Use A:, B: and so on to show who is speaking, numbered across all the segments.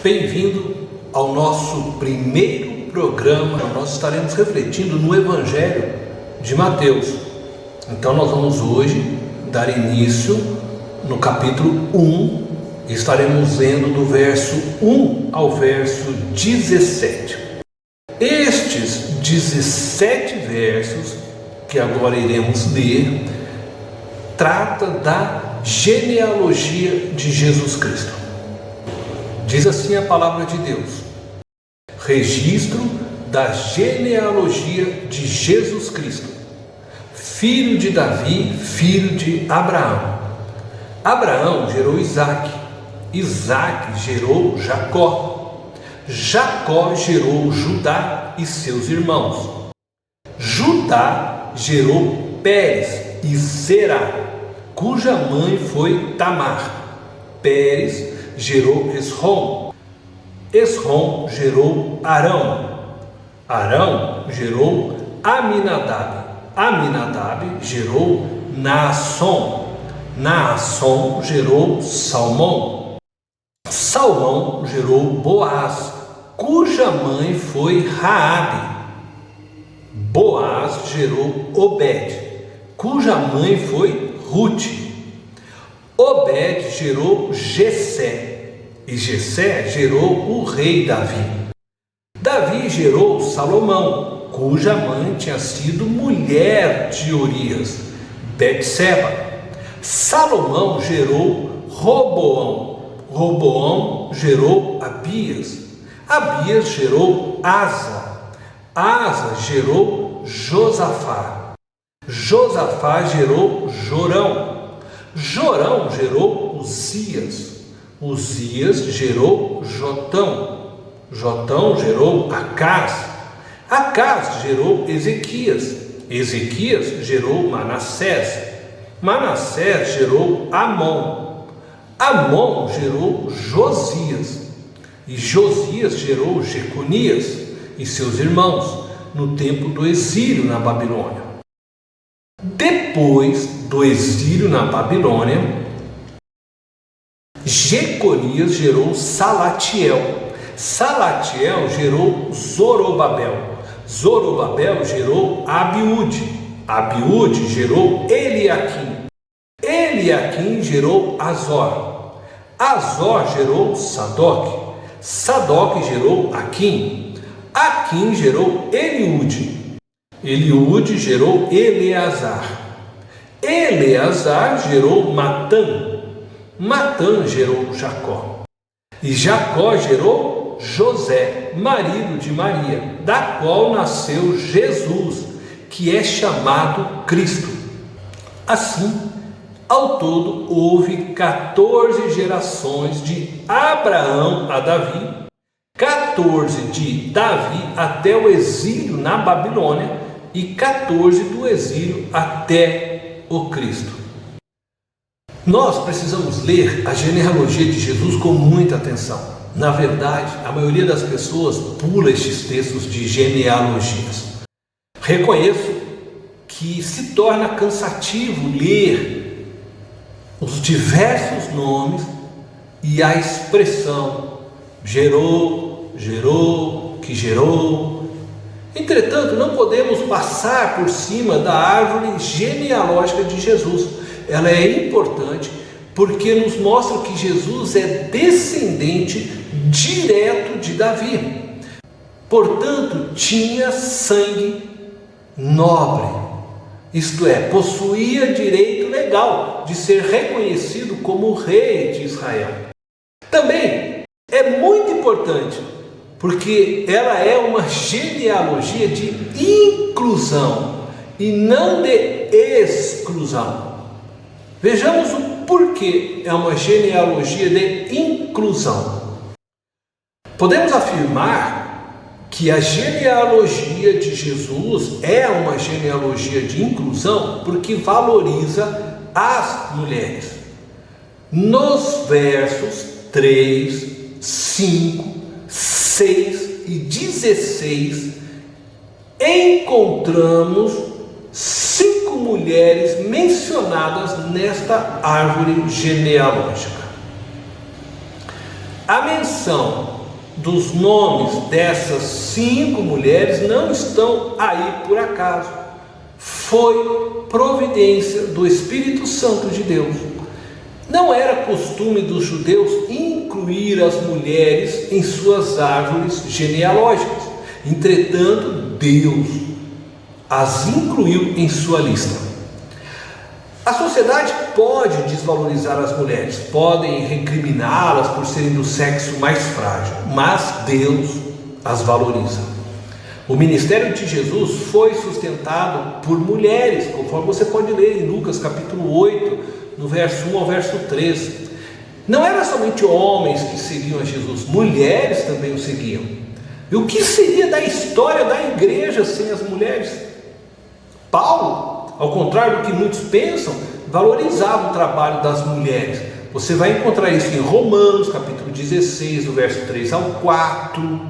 A: Bem-vindo ao nosso primeiro programa. Nós estaremos refletindo no Evangelho de Mateus. Então nós vamos hoje dar início no capítulo 1 e estaremos lendo do verso 1 ao verso 17. Estes 17 versos que agora iremos ler trata da genealogia de Jesus Cristo. Diz assim a palavra de Deus: registro da genealogia de Jesus Cristo, filho de Davi, filho de Abraão. Abraão gerou Isaque, Isaque gerou Jacó, Jacó gerou Judá e seus irmãos. Judá gerou Pérez e Zerá, cuja mãe foi Tamar. Pérez gerou Esrom, Esrom gerou Arão, Arão gerou Aminadab, Aminadab gerou Naasson, Naasson gerou Salmão, Salmão gerou Boaz, cuja mãe foi Raabe. Boaz gerou Obed, cuja mãe foi Rute. Obed gerou Jessé, e Jessé gerou o rei Davi. Davi gerou Salomão, cuja mãe tinha sido mulher de Urias, Betseba. Salomão gerou Roboão, Roboão gerou Abias, Abias gerou Asa, Asa gerou Josafá, Josafá gerou Jorão, Jorão gerou Uzias, Uzias gerou Jotão, Jotão gerou Acás, Acás gerou Ezequias, Ezequias gerou Manassés, Manassés gerou Amon, Amon gerou Josias, e Josias gerou Jeconias e seus irmãos no tempo do exílio na Babilônia. Depois do exílio na Babilônia, Jeconias gerou Salatiel, Salatiel gerou Zorobabel, Zorobabel gerou Abiúde, Abiúde gerou Eliaquim, Eliaquim gerou Azor, Azor gerou Sadoc, Sadoc gerou Aquim, Aquim gerou Eliúde, Eliúde gerou Eleazar, Eleazar gerou Matã, Matã gerou Jacó, e Jacó gerou José, marido de Maria, da qual nasceu Jesus, que é chamado Cristo. Assim, ao todo houve 14 gerações de Abraão a Davi, 14 de Davi até o exílio na Babilônia e 14 do exílio até o Cristo. Nós precisamos ler a genealogia de Jesus com muita atenção. Na verdade, a maioria das pessoas pula estes textos de genealogias. Reconheço que se torna cansativo ler os diversos nomes e a expressão gerou, gerou, que gerou. Entretanto, não podemos passar por cima da árvore genealógica de Jesus. Ela é importante porque nos mostra que Jesus é descendente direto de Davi. Portanto, tinha sangue nobre, isto é, possuía direito legal de ser reconhecido como rei de Israel. Também é muito importante porque ela é uma genealogia de inclusão e não de exclusão. Vejamos o porquê é uma genealogia de inclusão. Podemos afirmar que a genealogia de Jesus é uma genealogia de inclusão porque valoriza as mulheres. Nos versos 3, 5, 6 e 16 encontramos 5 mulheres mencionadas nesta árvore genealógica. A menção dos nomes dessas 5 mulheres não estão aí por acaso. Foi providência do Espírito Santo de Deus. Não era costume dos judeus incluir as mulheres em suas árvores genealógicas. Entretanto, Deus as incluiu em sua lista. A sociedade pode desvalorizar as mulheres, podem recriminá-las por serem do sexo mais frágil, mas Deus as valoriza. O ministério de Jesus foi sustentado por mulheres, conforme você pode ler em Lucas capítulo 8, no verso 1 ao verso 13. Não era somente homens que seguiam a Jesus, mulheres também o seguiam. E o que seria da história da igreja sem as mulheres? Paulo, ao contrário do que muitos pensam, valorizava o trabalho das mulheres. Você vai encontrar isso em Romanos capítulo 16, do verso 3 ao 4,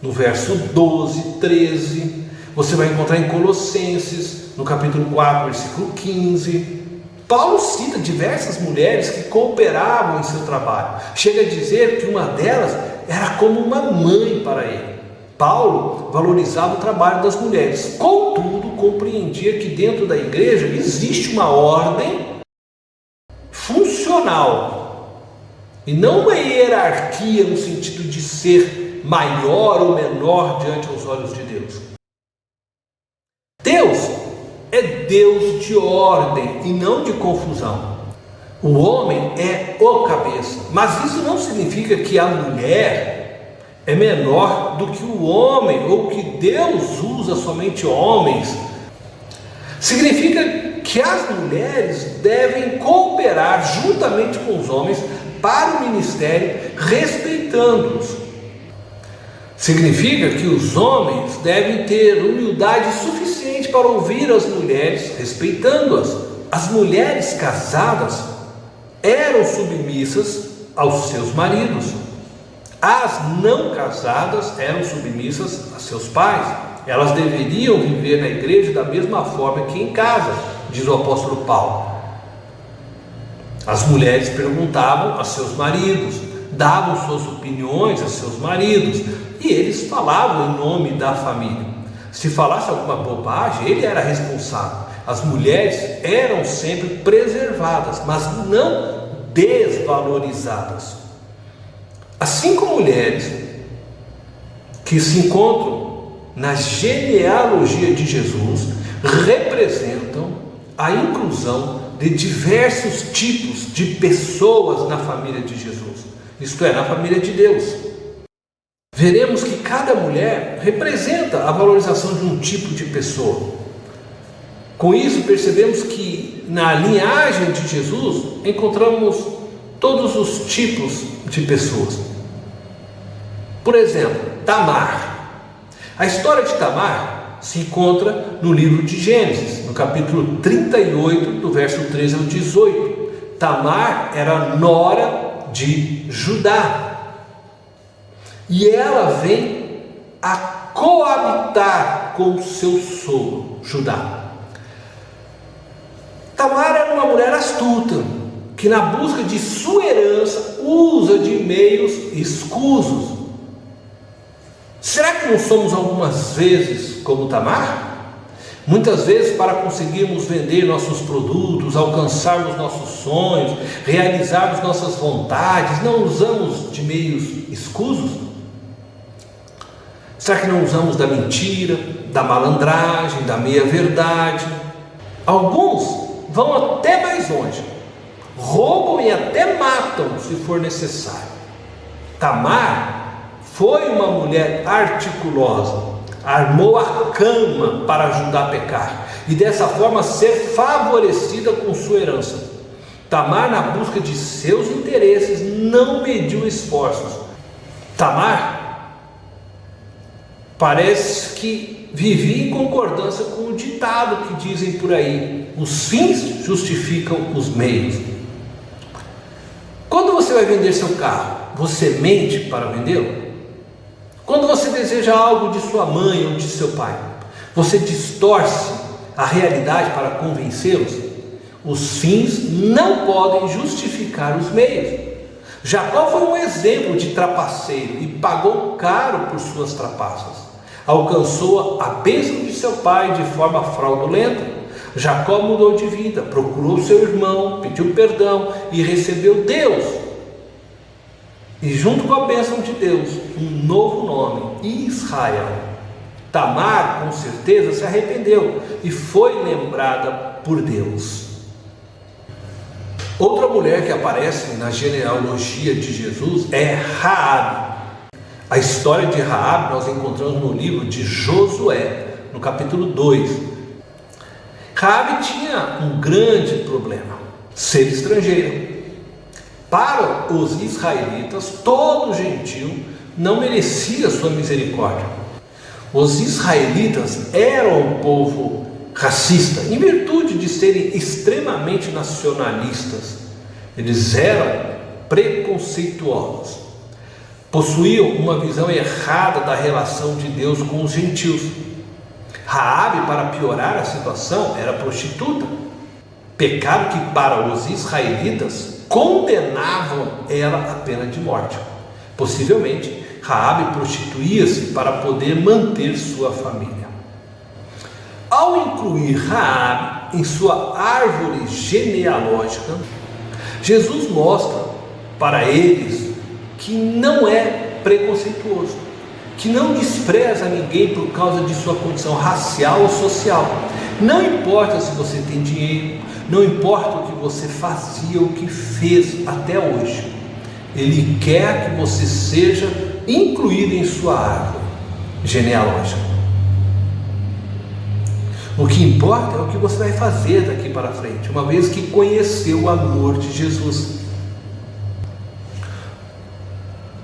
A: no verso 12, 13. Você vai encontrar em Colossenses, no capítulo 4, versículo 15. Paulo cita diversas mulheres que cooperavam em seu trabalho. Chega a dizer que uma delas era como uma mãe para ele. Paulo valorizava o trabalho das mulheres, contudo compreendia que dentro da igreja existe uma ordem funcional e não uma hierarquia no sentido de ser maior ou menor diante dos olhos de Deus. Deus é Deus de ordem e não de confusão. O homem é o cabeça, mas isso não significa que a mulher é menor do que o homem, ou que Deus usa somente homens. Significa que as mulheres devem cooperar juntamente com os homens para o ministério, respeitando-os. Significa que os homens devem ter humildade suficiente para ouvir as mulheres, respeitando-as. As mulheres casadas eram submissas aos seus maridos. As não casadas eram submissas a seus pais. Elas deveriam viver na igreja da mesma forma que em casa, diz o apóstolo Paulo. As mulheres perguntavam a seus maridos, davam suas opiniões a seus maridos, e eles falavam em nome da família. Se falasse alguma bobagem, ele era responsável. As mulheres eram sempre preservadas, mas não desvalorizadas. As 5 mulheres que se encontram na genealogia de Jesus representam a inclusão de diversos tipos de pessoas na família de Jesus, isto é, na família de Deus. Veremos que cada mulher representa a valorização de um tipo de pessoa. Com isso, percebemos que na linhagem de Jesus encontramos todos os tipos de pessoas. Por exemplo, Tamar. A história de Tamar se encontra no livro de Gênesis, no capítulo 38, do verso 13 ao 18. Tamar era nora de Judá. E ela vem a coabitar com seu sogro, Judá. Tamar era uma mulher astuta, que na busca de sua herança usa de meios escusos. Será que não somos algumas vezes como Tamar? Muitas vezes, para conseguirmos vender nossos produtos, alcançarmos nossos sonhos, realizarmos nossas vontades, não usamos de meios escusos? Será que não usamos da mentira, da malandragem, da meia-verdade? Alguns vão até mais longe, roubam e até matam se for necessário. Tamar foi uma mulher articulosa, armou a cama para ajudar a pecar e dessa forma ser favorecida com sua herança. Tamar, na busca de seus interesses, não mediu esforços. Tamar parece que vivia em concordância com o ditado que dizem por aí: os fins justificam os meios. Quando você vai vender seu carro, você mente para vendê-lo? Quando você deseja algo de sua mãe ou de seu pai, você distorce a realidade para convencê-los? Os fins não podem justificar os meios. Jacó foi um exemplo de trapaceiro e pagou caro por suas trapaças. Alcançou a bênção de seu pai de forma fraudulenta. Jacó mudou de vida, procurou seu irmão, pediu perdão e recebeu Deus. E junto com a bênção de Deus, um novo nome, Israel. Tamar, com certeza, se arrependeu e foi lembrada por Deus. Outra mulher que aparece na genealogia de Jesus é Raabe. A história de Raabe nós encontramos no livro de Josué, no capítulo 2. Raabe tinha um grande problema: ser estrangeira. Para os israelitas, todo gentio não merecia sua misericórdia. Os israelitas eram um povo racista, em virtude de serem extremamente nacionalistas. Eles eram preconceituosos, possuíam uma visão errada da relação de Deus com os gentios. Raabe, para piorar a situação, era prostituta, pecado que para os israelitas condenavam ela à pena de morte. Possivelmente, Raabe prostituía-se para poder manter sua família. Ao incluir Raabe em sua árvore genealógica, Jesus mostra para eles que não é preconceituoso, que não despreza ninguém por causa de sua condição racial ou social. Não importa se você tem dinheiro, não importa o que você fazia ou o que fez até hoje, Ele quer que você seja incluído em sua árvore genealógica. O que importa é o que você vai fazer daqui para frente, uma vez que conheceu o amor de Jesus.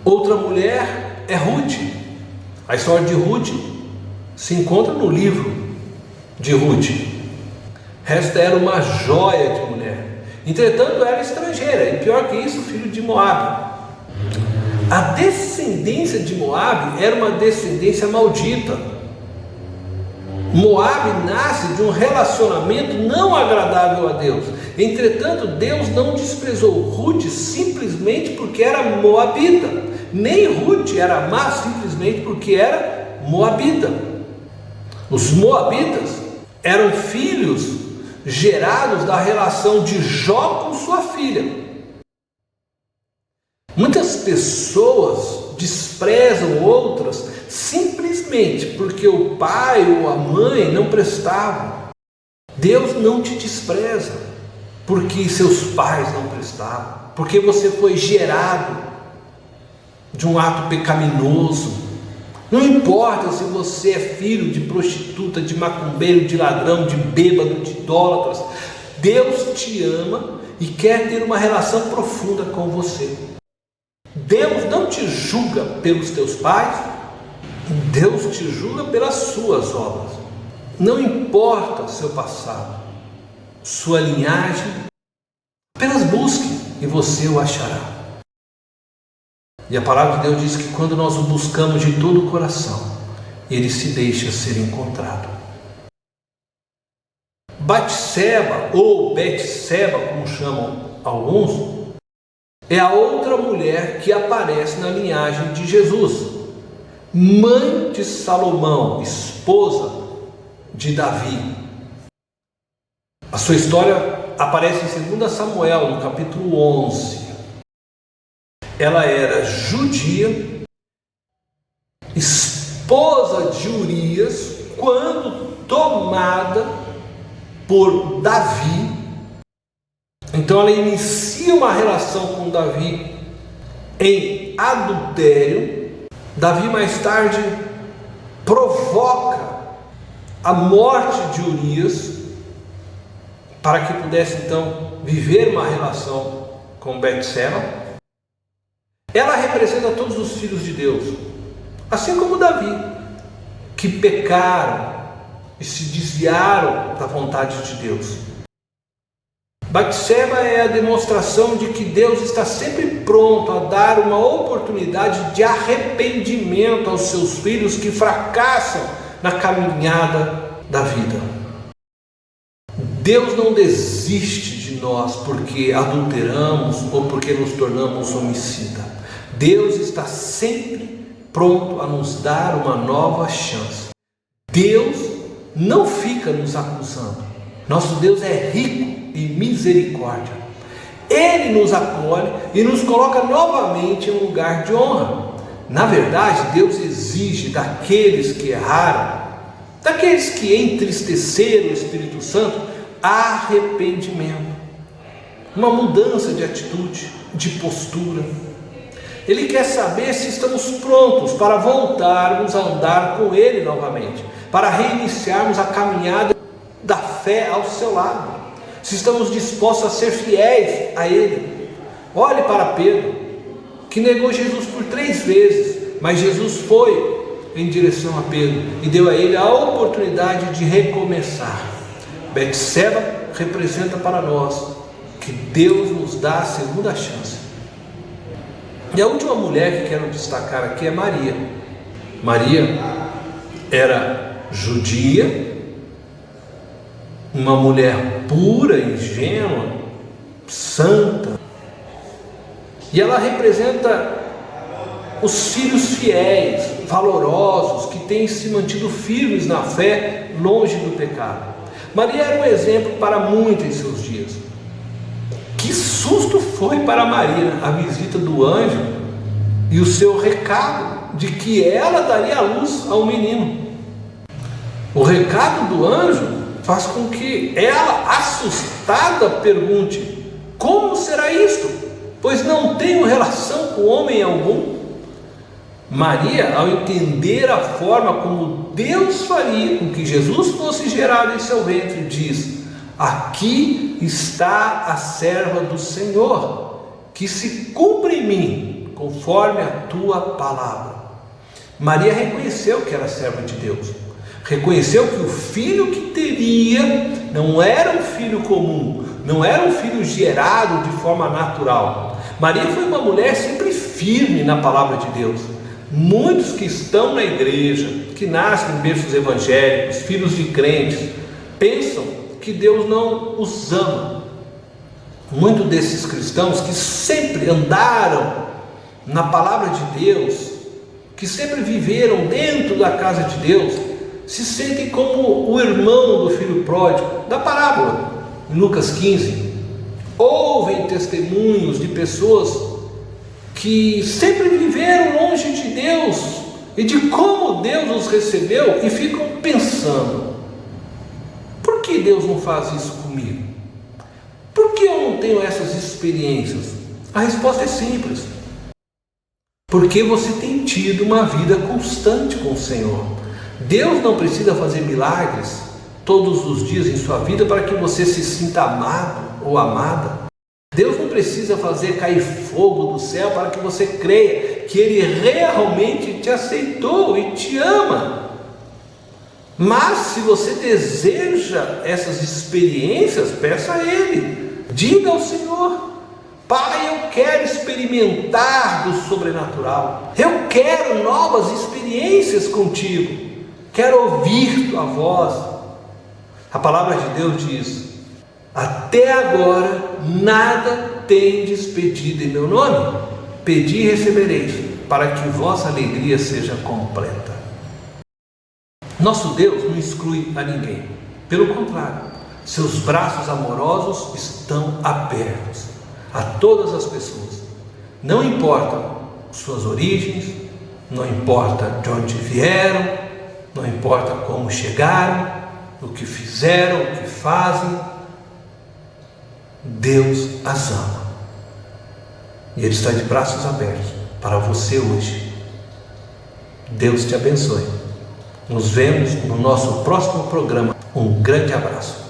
A: Outra mulher é Ruth. A história de Ruth se encontra no livro de Ruth. Esta era uma joia de mulher. Entretanto, era estrangeira, e pior que isso, filho de Moabe. A descendência de Moabe era uma descendência maldita. Moabe nasce de um relacionamento não agradável a Deus. Entretanto, Deus não desprezou Ruth simplesmente porque era moabita. Nem Ruth era má simplesmente porque era moabita. Os moabitas eram filhos gerados da relação de Jó com sua filha. Muitas pessoas desprezam outras simplesmente porque o pai ou a mãe não prestavam. Deus não te despreza porque seus pais não prestavam, porque você foi gerado de um ato pecaminoso. Não importa se você é filho de prostituta, de macumbeiro, de ladrão, de bêbado, de idólatras. Deus te ama e quer ter uma relação profunda com você. Deus não te julga pelos teus pais, Deus te julga pelas suas obras. Não importa seu passado, sua linhagem, apenas busque e você o achará. E a palavra de Deus diz que quando nós o buscamos de todo o coração, ele se deixa ser encontrado. Batseba, ou Betseba, como chamam alguns, é a outra mulher que aparece na linhagem de Jesus, mãe de Salomão, esposa de Davi. A sua história aparece em 2 Samuel, no capítulo 11. Ela era judia, esposa de Urias, quando tomada por Davi. Então ela inicia uma relação com Davi em adultério. Davi mais tarde provoca a morte de Urias para que pudesse então viver uma relação com Betseba. Ela representa todos os filhos de Deus, assim como Davi, que pecaram e se desviaram da vontade de Deus. Batseba é a demonstração de que Deus está sempre pronto a dar uma oportunidade de arrependimento aos seus filhos que fracassam na caminhada da vida. Deus não desiste de nós porque adulteramos ou porque nos tornamos homicida. Deus está sempre pronto a nos dar uma nova chance. Deus não fica nos acusando. Nosso Deus é rico em misericórdia. Ele nos acolhe e nos coloca novamente em um lugar de honra. Na verdade, Deus exige daqueles que erraram, daqueles que entristeceram o Espírito Santo, arrependimento, uma mudança de atitude, de postura. Ele quer saber se estamos prontos para voltarmos a andar com Ele novamente, para reiniciarmos a caminhada da fé ao seu lado, se estamos dispostos a ser fiéis a Ele. Olhe para Pedro, que negou Jesus por 3 vezes, mas Jesus foi em direção a Pedro e deu a ele a oportunidade de recomeçar. Betseba representa para nós que Deus nos dá a segunda chance. E a última mulher que quero destacar aqui é Maria. Maria era judia, uma mulher pura, ingênua, santa, e ela representa os filhos fiéis, valorosos, que têm se mantido firmes na fé, longe do pecado. Maria era um exemplo para muitos em seus dias. Que susto foi para Maria a visita do anjo e o seu recado de que ela daria a luz ao menino. O recado do anjo faz com que ela, assustada, pergunte: como será isto? Pois não tenho relação com homem algum. Maria, ao entender a forma como Deus faria com que Jesus fosse gerado em seu ventre, diz: aqui está a serva do Senhor, que se cumpra em mim, conforme a tua palavra. Maria reconheceu que era serva de Deus, reconheceu que o filho que teria não era um filho comum, não era um filho gerado de forma natural. Maria foi uma mulher sempre firme na palavra de Deus. Muitos que estão na igreja, que nascem em berços evangélicos, filhos de crentes, pensam que Deus não os ama. Muitos desses cristãos que sempre andaram na palavra de Deus, que sempre viveram dentro da casa de Deus, se sentem como o irmão do filho pródigo da parábola, em Lucas 15. Ouvem testemunhos de pessoas que sempre viveram longe de Deus e de como Deus os recebeu, e ficam pensando: por que Deus não faz isso comigo? Por que eu não tenho essas experiências? A resposta é simples: porque você tem tido uma vida constante com o Senhor. Deus não precisa fazer milagres todos os dias em sua vida para que você se sinta amado ou amada. Deus não precisa fazer cair fogo do céu para que você creia que Ele realmente te aceitou e te ama. Mas se você deseja essas experiências, peça a Ele, diga ao Senhor: Pai, eu quero experimentar do sobrenatural, eu quero novas experiências contigo, quero ouvir tua voz. A palavra de Deus diz: até agora nada tendes pedido em meu nome, pedi e recebereis, para que vossa alegria seja completa. Nosso Deus não exclui a ninguém, pelo contrário, seus braços amorosos estão abertos a todas as pessoas. Não importa suas origens, não importa de onde vieram, não importa como chegaram, o que fizeram, o que fazem, Deus as ama, e Ele está de braços abertos para você hoje. Deus te abençoe. Nos vemos no nosso próximo programa. Um grande abraço.